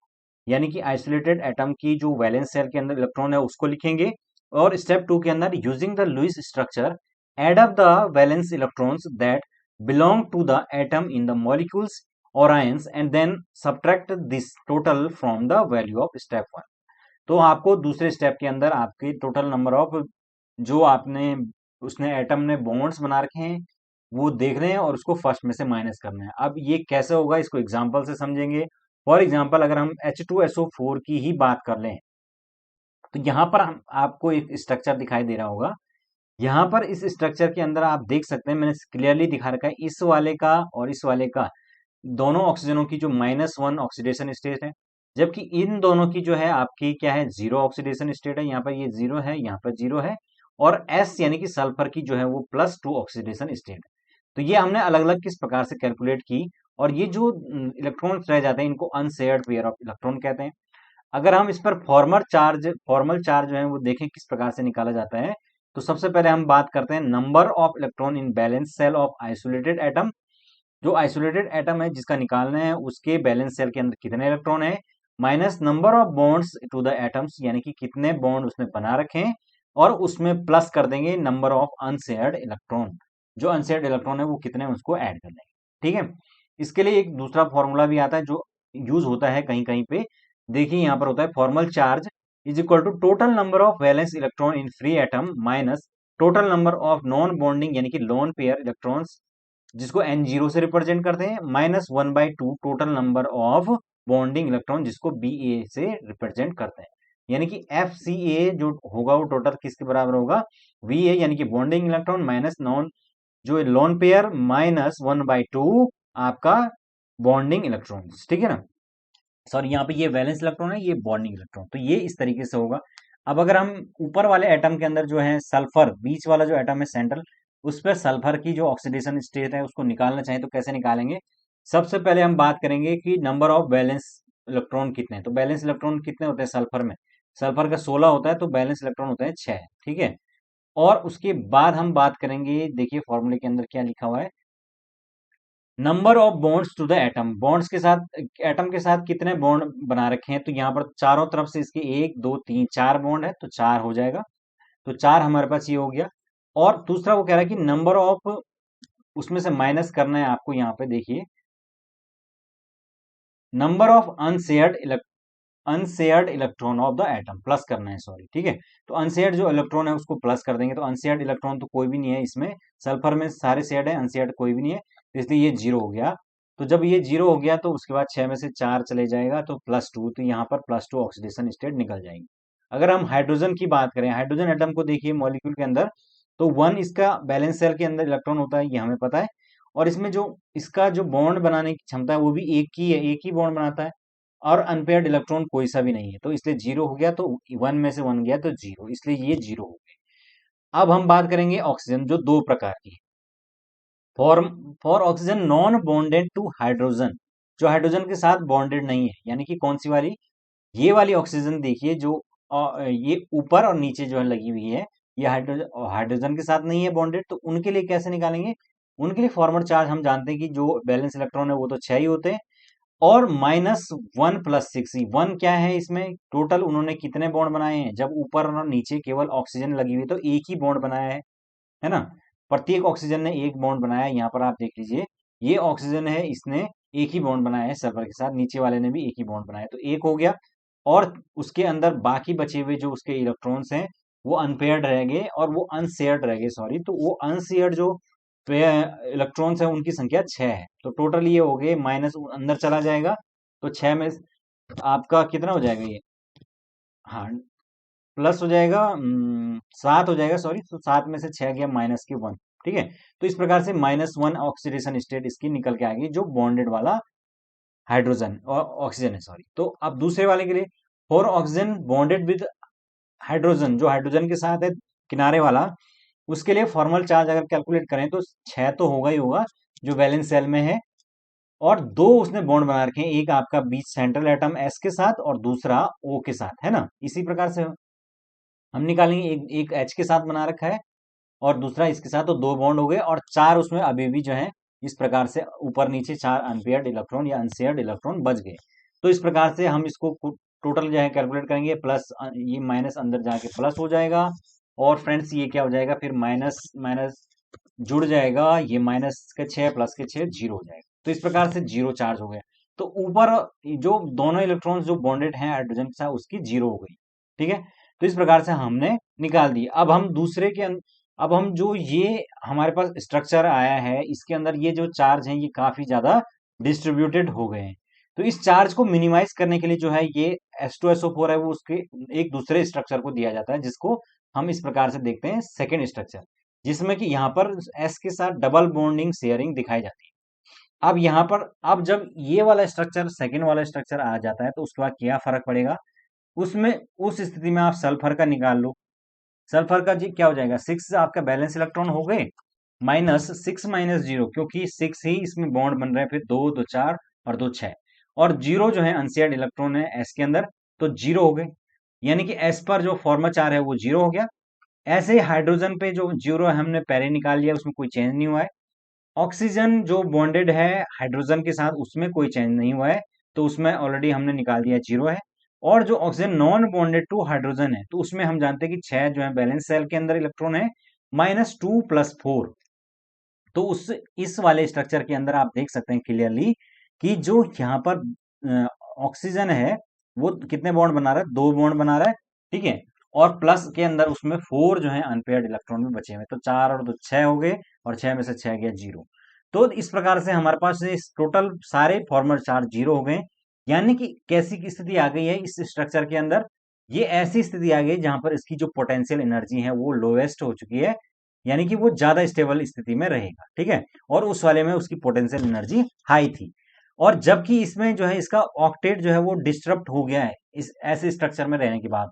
यानी कि आइसोलेटेड एटम की जो वैलेंस शेल के अंदर इलेक्ट्रॉन है उसको लिखेंगे। और स्टेप 2 के अंदर using the Lewis structure add up the valence electrons that belong to the atom in the molecules or ions and then subtract this total from the value of step 1। तो आपको दूसरे step के अंदर आपके total number of जो आपने उसने atom ने बॉन्ड्स बना रखे हैं वो देख रहे हैं और उसको फर्स्ट में से माइनस करना है। अब ये कैसे होगा इसको एग्जांपल से समझेंगे। फॉर एग्जांपल अगर हम H2SO4 की ही बात कर लें तो यहाँ पर हम आपको एक स्ट्रक्चर दिखाई दे रहा होगा। यहाँ पर इस स्ट्रक्चर के अंदर आप देख सकते हैं मैंने क्लियरली दिखा रखा है इस वाले का और इस वाले का दोनों ऑक्सीजनों की जो -1 ऑक्सीडेशन स्टेट है, जबकि इन दोनों की जो है आपकी क्या है जीरो ऑक्सीडेशन स्टेट है। यहाँ पर ये जीरो है, यहाँ पर जीरो है, और एस यानी कि सल्फर की जो है वो +2 ऑक्सीडेशन स्टेट है। तो ये हमने अलग अलग किस प्रकार से कैलकुलेट की, और ये जो इलेक्ट्रॉन्स रह जाते हैं इनको अनशेयर्ड पेयर ऑफ इलेक्ट्रॉन कहते हैं। अगर हम इस पर फॉर्मल चार्ज जो है वो देखें किस प्रकार से निकाला जाता है, तो सबसे पहले हम बात करते हैं number of electron in valence shell of isolated atom. जो आइसोलेटेड एटम है जिसका निकालना है उसके बैलेंस सेल के अंदर कितने इलेक्ट्रॉन है, minus number of bonds to the atoms यानी कि कितने बॉन्ड उसने बना रखे हैं, और उसमें प्लस कर देंगे नंबर ऑफ अनशेयर्ड इलेक्ट्रॉन। जो अनशेयर्ड इलेक्ट्रॉन है वो कितने हैं उसको ऐड कर देंगे। ठीक है, इसके लिए एक दूसरा फॉर्मूला भी आता है जो यूज होता है कहीं कहीं पे। देखिए यहाँ पर होता है formal charge is equal to total number of valence electron in free atom minus total number of non bonding यानी कि लोन पेयर इलेक्ट्रॉन्स जिसको N0 से रिप्रेजेंट करते हैं, -1/2 total number of bonding electron जिसको Ba से रिप्रेजेंट करते हैं। यानी कि FCA जो होगा वो टोटल किसके बराबर होगा, Va यानी कि बॉन्डिंग इलेक्ट्रॉन माइनस नॉन जो लोन पेयर -1/2 आपका बॉन्डिंग इलेक्ट्रॉन। ठीक है ना, सॉरी यहाँ पे ये वैलेंस इलेक्ट्रॉन है, ये बॉन्डिंग इलेक्ट्रॉन। तो ये इस तरीके से होगा। अब अगर हम ऊपर वाले एटम के अंदर जो है सल्फर बीच वाला जो एटम है सेंट्रल, उस पर सल्फर की जो ऑक्सीडेशन स्टेट है उसको निकालना चाहें तो कैसे निकालेंगे। सबसे पहले हम बात करेंगे कि नंबर ऑफ बैलेंस इलेक्ट्रॉन कितने हैं। तो बैलेंस इलेक्ट्रॉन कितने होते हैं सल्फर में, सल्फर का 16 होता है, तो बैलेंस इलेक्ट्रॉन होते हैं 6। ठीक है, और उसके बाद हम बात करेंगे, देखिए फॉर्मूले के अंदर क्या लिखा हुआ है, number of bonds to the atom. Bonds के साथ एटम के साथ कितने बॉन्ड बना रखे हैं, तो यहाँ पर चारों तरफ से इसके 1 2 3 4 बॉन्ड है, तो 4 हो जाएगा। तो 4 हमारे पास ये हो गया। और दूसरा वो कह रहा है कि नंबर ऑफ, उसमें से माइनस करना है आपको। यहाँ पे देखिए number of unshared electron of the atom plus करना है, सॉरी। ठीक है, तो अनशेयर्ड जो इलेक्ट्रॉन है उसको प्लस कर देंगे। तो अनशेयर्ड इलेक्ट्रॉन तो कोई भी नहीं है इसमें, सल्फर में सारे शेयर्ड है, अनशेयर्ड कोई भी नहीं है, तो इसलिए ये जीरो हो गया। तो जब ये जीरो हो गया तो उसके बाद 6 में से 4 चले जाएगा तो +2, तो यहाँ पर +2 ऑक्सीडेशन स्टेट निकल जाएगी। अगर हम हाइड्रोजन की बात करें, हाइड्रोजन एटम को देखिए मॉलिक्यूल के अंदर, तो 1 इसका बैलेंस सेल के अंदर इलेक्ट्रॉन होता है, ये हमें पता है। और इसमें जो इसका जो बॉन्ड बनाने की क्षमता है वो भी एक ही है, एक ही बॉन्ड बनाता है, और अनपेयर्ड इलेक्ट्रॉन कोई सा भी नहीं है, तो इसलिए जीरो हो गया। तो 1 में से 1 गया तो जीरो, इसलिए ये जीरो हो गए। अब हम बात करेंगे ऑक्सीजन जो दो प्रकार की है। For for oxygen non bonded to hydrogen, जो हाइड्रोजन के साथ बॉन्डेड नहीं है, यानी कि कौन सी वाली, ये वाली ऑक्सीजन देखिए जो ये ऊपर और नीचे जो है लगी हुई है, ये हाइड्रोजन हाइड्रोजन के साथ नहीं है बॉन्डेड, तो उनके लिए कैसे निकालेंगे। उनके लिए फॉर्मल चार्ज हम जानते हैं कि जो बैलेंस इलेक्ट्रॉन है वो तो 6 ही होते हैं, और -1 + 6 1 क्या है इसमें, टोटल उन्होंने कितने बॉन्ड बनाए हैं, जब ऊपर और नीचे केवल ऑक्सीजन लगी हुई है तो एक ही बॉन्ड बनाया है ना। प्रत्येक ऑक्सीजन ने एक बॉन्ड बनाया है। यहाँ पर आप देख लीजिए, ये ऑक्सीजन है, इसने एक ही बॉन्ड बनाया है सल्फर के साथ, नीचे वाले ने भी एक ही बॉन्ड बनाया है, तो एक हो गया। और उसके अंदर बाकी बचे हुए जो उसके इलेक्ट्रॉन्स हैं वो अनपेयर्ड रह गए और वो अनशेयर्ड रह गए, सॉरी। तो वो अनशेयर्ड जो इलेक्ट्रॉन्स है उनकी संख्या 6 है। तो टोटल ये हो गए, माइनस अंदर चला जाएगा, तो 6 में आपका कितना हो जाएगा ये, हाँ प्लस हो जाएगा, 7 हो जाएगा, सॉरी। तो 7 में से 6 गया -1। ठीक है, तो इस प्रकार से -1 ऑक्सीडेशन स्टेट इसकी निकल के आएगी जो बॉन्डेड वाला हाइड्रोजन और ऑक्सीजन है, सॉरी। तो अब दूसरे वाले के लिए, for oxygen bonded with hydrogen, जो हाइड्रोजन के साथ है किनारे वाला, उसके लिए फॉर्मल चार्ज अगर कैलकुलेट करें तो 6 तो होगा ही होगा जो वैलेंस सेल में है, और दो उसने बॉन्ड बना रखे हैं, एक आपका बीच सेंट्रल एटम S के साथ और दूसरा O के साथ, है ना। इसी प्रकार से हम निकालेंगे, एक H के साथ बना रखा है और दूसरा इसके साथ, तो दो बॉन्ड हो गए, और 4 उसमें अभी भी जो है इस प्रकार से ऊपर नीचे 4 अनपेयर्ड इलेक्ट्रॉन या अनशेयर्ड इलेक्ट्रॉन बच गए। तो इस प्रकार से हम इसको टोटल जो है कैलकुलेट करेंगे, प्लस ये माइनस अंदर जाके प्लस हो जाएगा, और फ्रेंड्स ये क्या हो जाएगा फिर, माइनस माइनस जुड़ जाएगा, ये -6 + 6 जीरो हो जाएगा। तो इस प्रकार से जीरो चार्ज हो गया। तो ऊपर जो दोनों इलेक्ट्रॉन्स जो बॉन्डेड हैं हाइड्रोजन के साथ उसकी जीरो हो गई। ठीक है। तो इस प्रकार से हमने निकाल दी। अब हम दूसरे के अब हम जो ये हमारे पास स्ट्रक्चर आया है इसके अंदर ये जो चार्ज हैं ये काफी ज्यादा डिस्ट्रीब्यूटेड हो गए हैं। तो इस चार्ज को मिनिमाइज करने के लिए जो है ये H2SO4 है वो उसके एक दूसरे स्ट्रक्चर को दिया जाता है, जिसको हम इस प्रकार से देखते हैं सेकेंड स्ट्रक्चर, जिसमें कि यहाँ पर S के साथ डबल बॉन्डिंग शेयरिंग दिखाई जाती है। अब यहाँ पर अब जब ये वाला स्ट्रक्चर सेकेंड वाला स्ट्रक्चर आ जाता है तो उसके बाद क्या फर्क पड़ेगा उसमें, उस स्थिति में आप सल्फर का निकाल लो। सल्फर का जी क्या हो जाएगा, 6 आपका बैलेंस इलेक्ट्रॉन हो गए, -6 - 0, क्योंकि 6 ही इसमें बॉन्ड बन रहे हैं, फिर 2 2 4 और 2 6, और 0 जो है अनशेयर्ड इलेक्ट्रॉन है एस के अंदर, तो 0 हो गए, यानी कि एस पर जो फॉर्मा चार है वो 0 हो गया। ऐसे ही हाइड्रोजन पे जो 0 है हमने पहले निकाल लिया, उसमें कोई चेंज नहीं हुआ है। ऑक्सीजन जो बॉन्डेड है हाइड्रोजन के साथ उसमें कोई चेंज नहीं हुआ है, तो उसमें ऑलरेडी हमने निकाल दिया 0 है। और जो oxygen non bonded to hydrogen है तो उसमें हम जानते हैं कि 6 जो है बैलेंस सेल के अंदर इलेक्ट्रॉन है, -2 + 4। तो उस इस वाले स्ट्रक्चर के अंदर आप देख सकते हैं क्लियरली कि जो यहाँ पर ऑक्सीजन है वो कितने बॉन्ड बना रहा है, 2 बॉन्ड बना रहा है, ठीक है। और प्लस के अंदर उसमें 4 जो है अनपेयर्ड इलेक्ट्रॉन भी बचे हुए, तो 4 और 2 6 हो गए, और 6 में से 6 गया 0। तो इस प्रकार से हमारे पास इस टोटल सारे फॉर्मल चार्ज 0 हो गए। यानी कि कैसी की स्थिति आ गई है इस स्ट्रक्चर के अंदर, ये ऐसी स्थिति आ गई जहां पर इसकी जो पोटेंशियल एनर्जी है वो लोएस्ट हो चुकी है, यानी कि वो ज्यादा स्टेबल स्थिति में रहेगा, ठीक है। और उस वाले में उसकी पोटेंशियल एनर्जी हाई थी, और जबकि इसमें जो है इसका ऑक्टेट जो है वो डिस्टर्ब हो गया है इस ऐसे स्ट्रक्चर में रहने के बाद,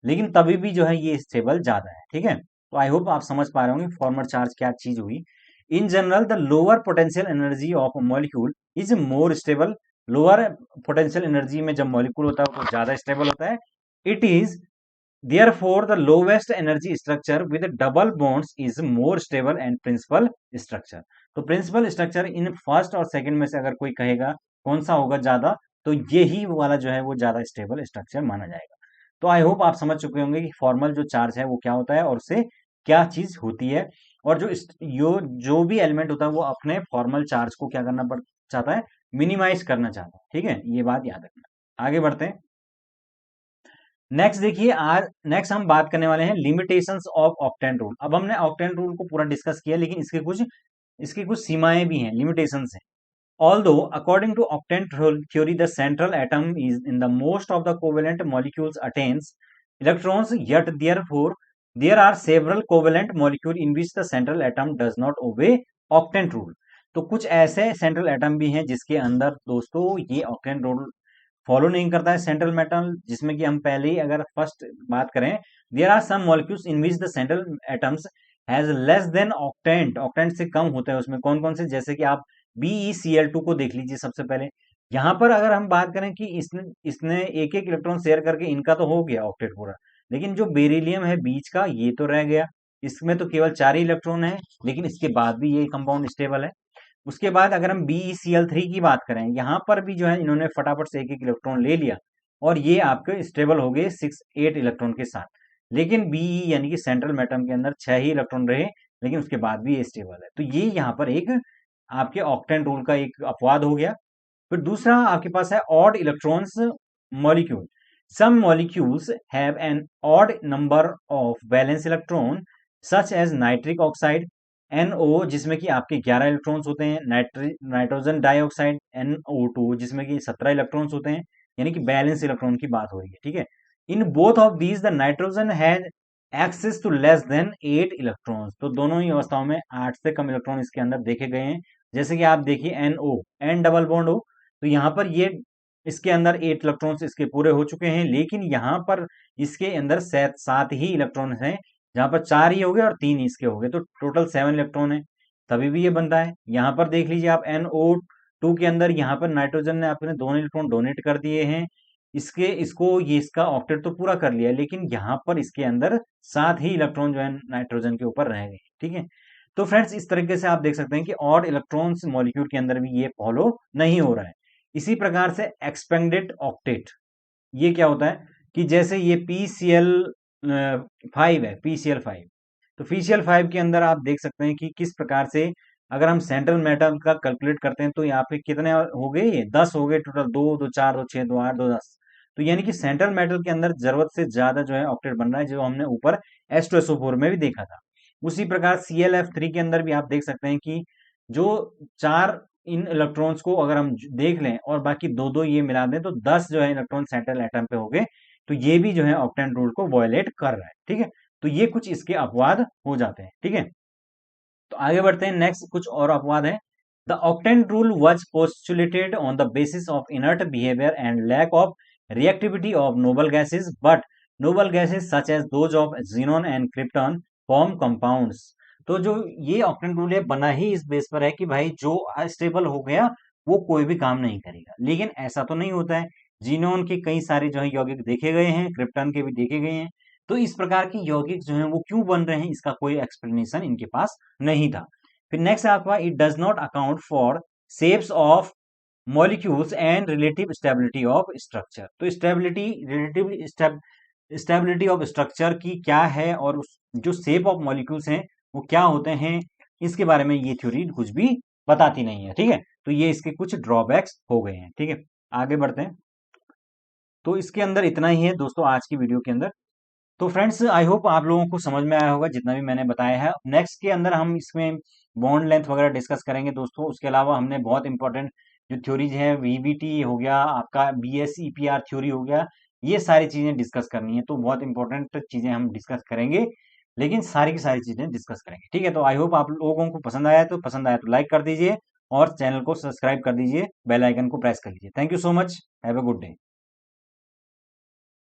लेकिन तभी भी जो है ये स्टेबल ज्यादा है, ठीक है। तो आई होप आप समझ पा रहे होंगे फॉर्मल चार्ज क्या चीज हुई। In general the lower potential energy of molecule is more stable. Lower potential energy में जब मॉलिक्यूल होता है वो ज्यादा स्टेबल होता है। It is Therefore, the lowest energy structure with double bonds is more stable and principal structure. तो principal structure in first और सेकंड में से अगर कोई कहेगा कौन सा होगा ज्यादा, तो यही वाला जो है वो ज्यादा स्टेबल स्ट्रक्चर माना जाएगा। तो आई होप आप समझ चुके होंगे कि फॉर्मल जो चार्ज है वो क्या होता है और उससे क्या चीज होती है, और जो भी एलिमेंट होता है वो अपने फॉर्मल चार्ज को क्या करना पड़ चाहता है, मिनिमाइज करना चाहता है, ठीक है। ये बात याद रखना। आगे बढ़ते हैं। नेक्स्ट देखिए, आज नेक्स्ट हम बात करने वाले हैं लिमिटेशंस ऑफ ऑक्टेन रूल। अब हमने ऑक्टेन रूल को पूरा डिस्कस किया, लेकिन इसकी कुछ सीमाएं भी हैं, लिमिटेशंस हैं। Although, according to octane theory, the central atom is in the most of the covalent molecules attains electrons, yet therefore there are several covalent molecules in which the central atom does not obey octane rule. तो कुछ ऐसे central atom भी हैं जिसके अंदर दोस्तों ये octane rule follow नहीं करता है, सेंट्रल मेटल, जिसमें कि हम पहले ही अगर फर्स्ट बात करें, there are some molecules in which the central atoms has less than octant, octant से कम होता है। उसमें कौन कौन से, जैसे कि आप BeCl2 को देख लीजिए सबसे पहले। यहाँ पर अगर हम बात करें कि इसने इसने एक एक इलेक्ट्रॉन शेयर करके इनका तो हो गया ऑक्टेट पूरा, लेकिन जो बेरिलियम है बीच का ये तो रह गया, इसमें तो केवल 4 ही इलेक्ट्रॉन है, लेकिन इसके बाद भी ये कंपाउंड स्टेबल है। उसके बाद अगर हम BeCl3 की बात करें, यहाँ पर भी जो है इन्होंने फटाफट से एक एक इलेक्ट्रॉन ले लिया, और ये आपके स्टेबल हो गए 6 8 इलेक्ट्रॉन के साथ। लेकिन Be यानी कि सेंट्रल मेटम के अंदर 6 ही इलेक्ट्रॉन रहे, लेकिन उसके बाद भी ये स्टेबल है। तो ये यहाँ पर एक आपके ऑक्टेन रूल का एक अपवाद हो गया। फिर दूसरा आपके पास है odd electrons molecule. Some molecules have an odd number of valence electron, such as nitric oxide NO, जिसमें कि आपके 11 इलेक्ट्रॉन्स होते हैं, नाइट्रोजन डाइऑक्साइड NO2 जिसमें कि 17 इलेक्ट्रॉन्स होते हैं, यानी कि बैलेंस इलेक्ट्रॉन की बात हो रही है, ठीक है। In both of these the nitrogen has access to less than 8 electrons. तो दोनों ही अवस्थाओं में 8 से कम इलेक्ट्रॉन इसके अंदर देखे गए हैं। जैसे कि आप देखिए NO, N डबल बॉन्ड हो, तो यहाँ पर ये इसके अंदर 8 इलेक्ट्रॉन्स इसके पूरे हो चुके हैं, लेकिन यहाँ पर इसके अंदर 7 ही इलेक्ट्रॉन हैं, जहां पर 4 ही हो गए और 3 इसके हो गए, तो टोटल 7 इलेक्ट्रॉन है, तभी भी ये बनता है। यहाँ पर देख लीजिए आप NO2 के अंदर यहाँ पर नाइट्रोजन ने अपने दोनों इलेक्ट्रॉन डोनेट कर दिए हैं, इसका ऑक्टेट तो पूरा कर लिया, लेकिन यहाँ पर इसके अंदर 7 ही इलेक्ट्रॉन जो है नाइट्रोजन के ऊपर रह गए, ठीक है। तो फ्रेंड्स इस तरीके से आप देख सकते हैं कि ऑड इलेक्ट्रॉन्स मॉलिक्यूल के अंदर भी ये फॉलो नहीं हो रहा है। इसी प्रकार से एक्सपेंडेड ऑक्टेट, ये क्या होता है कि जैसे ये PCl5 है, PCl5, तो PCl5 के अंदर आप देख सकते हैं कि किस प्रकार से अगर हम सेंट्रल मेटल का कैलकुलेट करते हैं तो यहाँ पे कितने हो गए, ये 10 हो गए टोटल, 2 2 4 2 6 2 8 2 10, तो यानी कि सेंट्रल मेटल के अंदर जरूरत से ज्यादा जो है ऑक्टेट बन रहा है, जो हमने ऊपर H2SO4 में भी देखा था। उसी प्रकार Clf3 के अंदर भी आप देख सकते हैं कि जो 4 इन इलेक्ट्रॉन्स को अगर हम देख लें और बाकी दो दो ये मिला दें तो 10 जो है इलेक्ट्रॉन सेंट्रल एटम पे हो गए। तो ये भी जो है ऑक्टेन रूल को वायलेट कर रहा है, ठीक है। तो ये कुछ इसके अपवाद हो जाते हैं, ठीक है। तो आगे बढ़ते हैं, नेक्स्ट कुछ और अपवाद है। The octant rule was postulated on the basis of inert behaviour and lack of reactivity of noble gases, but noble gases such as those of xenon and krypton form compounds. तो जो ये octant rule है बना ही इस base पर है कि भाई जो अनस्टेबल हो गया वो कोई भी काम नहीं करेगा, लेकिन ऐसा तो नहीं होता है। जीनोन के कई सारे जो है यौगिक देखे गए हैं, क्रिप्टन के भी देखे गए हैं। तो इस प्रकार की यौगिक जो है वो क्यों बन रहे हैं, इसका कोई एक्सप्लेनेशन इनके पास नहीं था। फिर नेक्स्ट आपका, it does not account for shapes of molecules and relative stability of structure. तो stability, relative stability of structure की क्या है और जो शेप ऑफ मॉलिक्यूल्स हैं वो क्या होते हैं, इसके बारे में ये थ्योरी कुछ भी बताती नहीं है, ठीक है। तो ये इसके कुछ ड्रॉबैक्स हो गए हैं, ठीक है। आगे बढ़ते हैं। तो इसके अंदर इतना ही है दोस्तों आज की वीडियो के अंदर। तो फ्रेंड्स आई होप आप लोगों को समझ में आया होगा जितना भी मैंने बताया है। नेक्स्ट के अंदर हम इसमें बॉन्ड लेंथ वगैरह डिस्कस करेंगे दोस्तों। उसके अलावा हमने बहुत इंपॉर्टेंट जो थ्योरीज है, वीबीटी हो गया आपका, बीएसईपीआर थ्योरी हो गया, ये सारी चीजें डिस्कस करनी है। तो बहुत इंपॉर्टेंट चीजें हम डिस्कस करेंगे, लेकिन सारी की सारी चीजें डिस्कस करेंगे, ठीक है। तो आई होप आप लोगों को पसंद आया, तो पसंद आया तो लाइक कर दीजिए और चैनल को सब्सक्राइब कर दीजिए, बेल आइकन को प्रेस कर लीजिए। Thank you so much, have a good day.